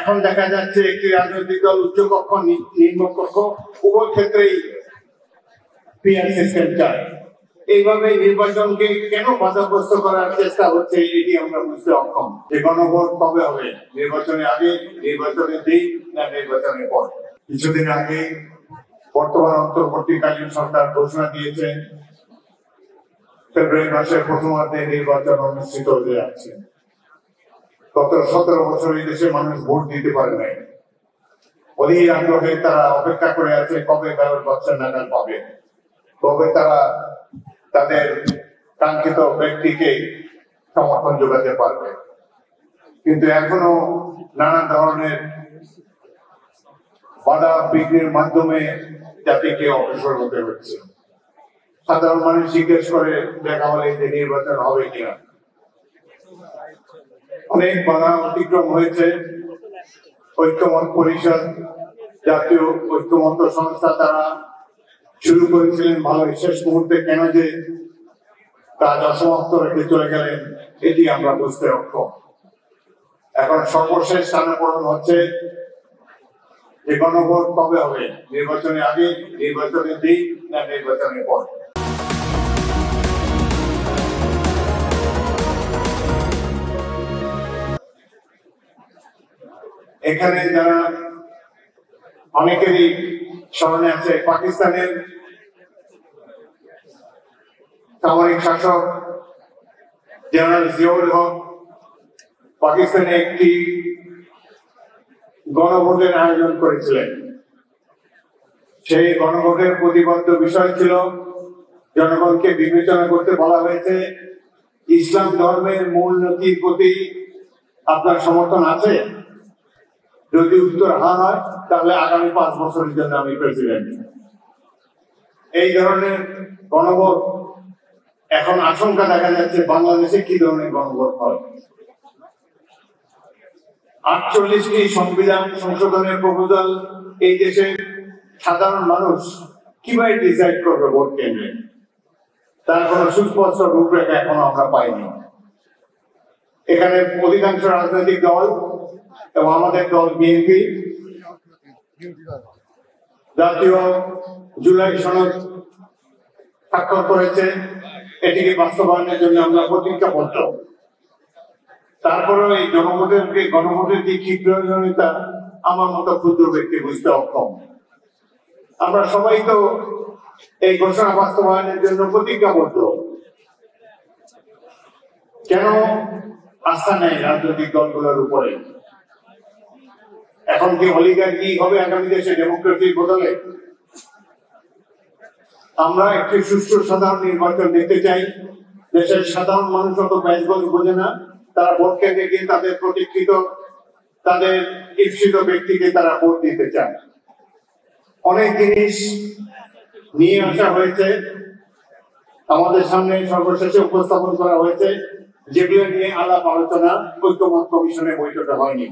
এখন দেখা যাচ্ছে একটি রাজনৈতিক দল উচ্চকক্ষ নিম্নকক্ষ উভয় ক্ষেত্রেই পিআর সিস্টেম চায়। এইভাবে নির্বাচনকে কেন বাধাগ্রস্ত করার চেষ্টা হচ্ছে এটি আমরা বুঝতে অক্ষম। যে গণভোট কবে হবে, নির্বাচনের আগে, নির্বাচনের দিন না নির্বাচনের পর। কিছুদিন আগে বর্তমান অন্তর্বর্তীকালীন সরকার ঘোষণা দিয়েছে ফেব্রুয়ারি মাসের প্রথমার্ধে নির্বাচন অনুষ্ঠিত হতে যাচ্ছে। গত 17 বছর এই দেশে মানুষ ভোট দিতে পারে নাই। অধীর আগ্রহে তারা অপেক্ষা করে আছে কবে ব্যালট বক্সের নাগাল পাবে, কবে তারা তাদের কাঙ্ক্ষিত ব্যক্তিকে সমর্থন যোগাতে পারবে। কিন্তু এখনো নানা ধরনের বাধা বিঘ্নের মাধ্যমে জাতিকে অগ্রসর হতে হচ্ছে। সাধারণ মানুষ জিজ্ঞেস করে দেখা হলে যে নির্বাচন হবে কিনা। অনেক বাধা অতিক্রম হয়েছে। ঐক্যমত পরিষদ, জাতীয় ঐক্যমত সংস্থা তারা শুরু করেছিলেন ভালো, শেষ মুহূর্তে কেন যে কাজ অসমাপ্ত রেখে চলে গেলেন এটি আমরা বুঝতে অক্ষম। এখন সর্বশেষ টানাপোড়েন হচ্ছে যে গণভোট কবে হবে, নির্বাচনের আগে, নির্বাচনের দিন না নির্বাচনের পর। এখানে যারা অনেকেরই স্মরণে আছে পাকিস্তানের সামরিক শাসক জেনারেল জিয়াউল হক পাকিস্তানে একটি গণভোটের আয়োজন করেছিলেন। সেই গণভোটের প্রতিপাদ্য বিষয় ছিল জনগণকে বিবেচনা করতে বলা হয়েছে ইসলাম ধর্মের মূল নীতির প্রতি আপনার সমর্থন আছে। যদি উত্তর হ্যাঁ হয় তাহলে আগামী 5 বছরের জন্য আমি প্রেসিডেন্ট। এই ধরনের গণভোট এখন আশঙ্কা দেখা যাচ্ছে বাংলাদেশে কি ধরনের গণভোট হয়। 48টি সংবিধান সংশোধনের প্রপোজাল এই দেশের সাধারণ মানুষ কিভাবে ডিসাইড করবে ভোট কেন্দ্রে, তার কোন সুস্পষ্ট রূপরেখা এখনো আমরা পাইনি। এখানে অধিকাংশ রাজনৈতিক দল এবং আমাদের দল বিএনপি জাতীয় জুলাই সনদ স্বাক্ষর করেছে, এটিকে বাস্তবায়নের জন্য আমরা প্রতিজ্ঞাবদ্ধ। তারপরেও এই গণভোটের যে কি প্রয়োজনীয়তা আমার মতো ক্ষুদ্র ব্যক্তি বুঝতে অক্ষম। আমরা সবাই তো এই ঘোষণা বাস্তবায়নের জন্য প্রতিজ্ঞাবদ্ধ। কেন আস্থা নেই রাজনৈতিক দলগুলোর উপরে? এখন কি অলিগার্কি হবে আগামী দেশে ডেমোক্রেসির বদলে? আমরা একটি সুষ্ঠু সাধারণ নির্বাচন দেখতে চাই। দেশের সাধারণ মানুষ অত ব্যয়বহুল বোঝে না, তারা ভোট কেন্দ্রে গিয়ে তাদের প্রতীক্ষিত, তাদের ঈপ্সিত ব্যক্তিকে তারা ভোট দিতে চায়। অনেক জিনিস নিয়ে আসা হয়েছে, আমাদের সামনে সর্বশেষে উপস্থাপন করা হয়েছে, যেগুলো নিয়ে আলাপ আলোচনা ঐক্যমত কমিশনের বৈঠকে হয়নি।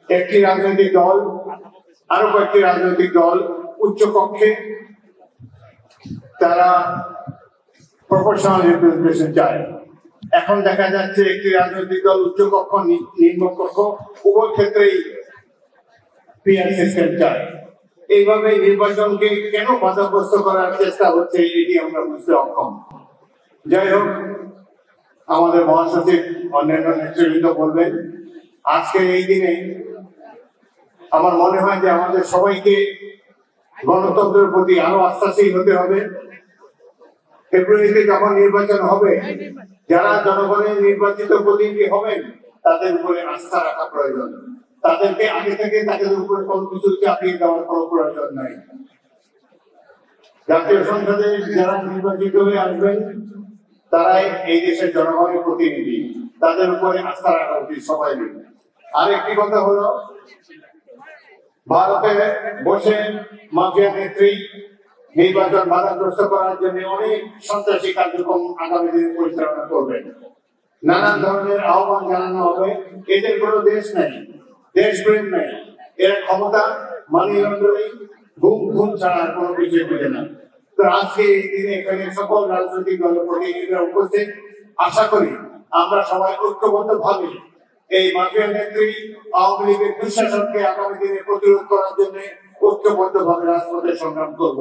একটি রাজনৈতিক দল, আরো কয়েকটি রাজনৈতিক দল উচ্চ কক্ষে তারা প্রপোর্শনাল রিপ্রেজেন্টেশন চায়। এখন দেখা যাচ্ছে একটি রাজনৈতিক দল উচ্চকক্ষ নিম্নকক্ষ উভয় ক্ষেত্রেই পিআর সিস্টেম চায়। এইভাবে নির্বাচনকে কেন বাধাগ্রস্ত করার চেষ্টা হচ্ছে এটি আমরা বুঝতে অক্ষম। যাই হোক, আমাদের মহাসচিব অন্যান্য নেতৃবৃন্দ বলবেন, আজকে এই দিনে আমার মনে হয় যে আমাদের সবাইকে গণতন্ত্রের প্রতি আরো আস্থাশীল হতে হবে। ফেব্রুয়ারিতে যখন নির্বাচন হবে, যারা জনগণের নির্বাচিত প্রতিনিধি হবেন তাদের উপরে আস্থা রাখা প্রয়োজন। তাদেরকে আগে থেকে তাদের উপরে কোনো কিছু চাপিয়ে দেওয়ার কোনো প্রয়োজন নাই। জাতীয় সংসদে যারা নির্বাচিত হয়ে আসবেন তারাই এই দেশের জনগণের প্রতিনিধি, তাদের উপরে আস্থা রাখা উচিত সবাই মিলে। আর একটি কথা হলো, ভারতে বসে মাফিয়া নেত্রী নির্বাচন বাধাগ্রস্ত করার জন্য অনেক সন্ত্রাসী কার্যক্রম আগামী দিনে পরিচালনা করবেন। নানান ধরনের আহ্বান জানানো হবে। এদের কোনো দেশ নেই, দেশপ্রেম নেই, এর ক্ষমতা মানি লন্ডারিং ঘুম ছাড়া কোনো কিছু বুঝে না। তো আজকে এই দিনে এখানে সকল রাজনৈতিক দলের প্রতিনিধিরা উপস্থিত। আশা করি আমরা সবাই ঐক্যবদ্ধ ভাবে এই মাফিয়া নেত্রী আওয়ামী লীগের দুঃশাসনকে আগামী দিনে প্রতিরোধ করার জন্য ঐক্যবদ্ধভাবে রাজপথে সংগ্রাম করব।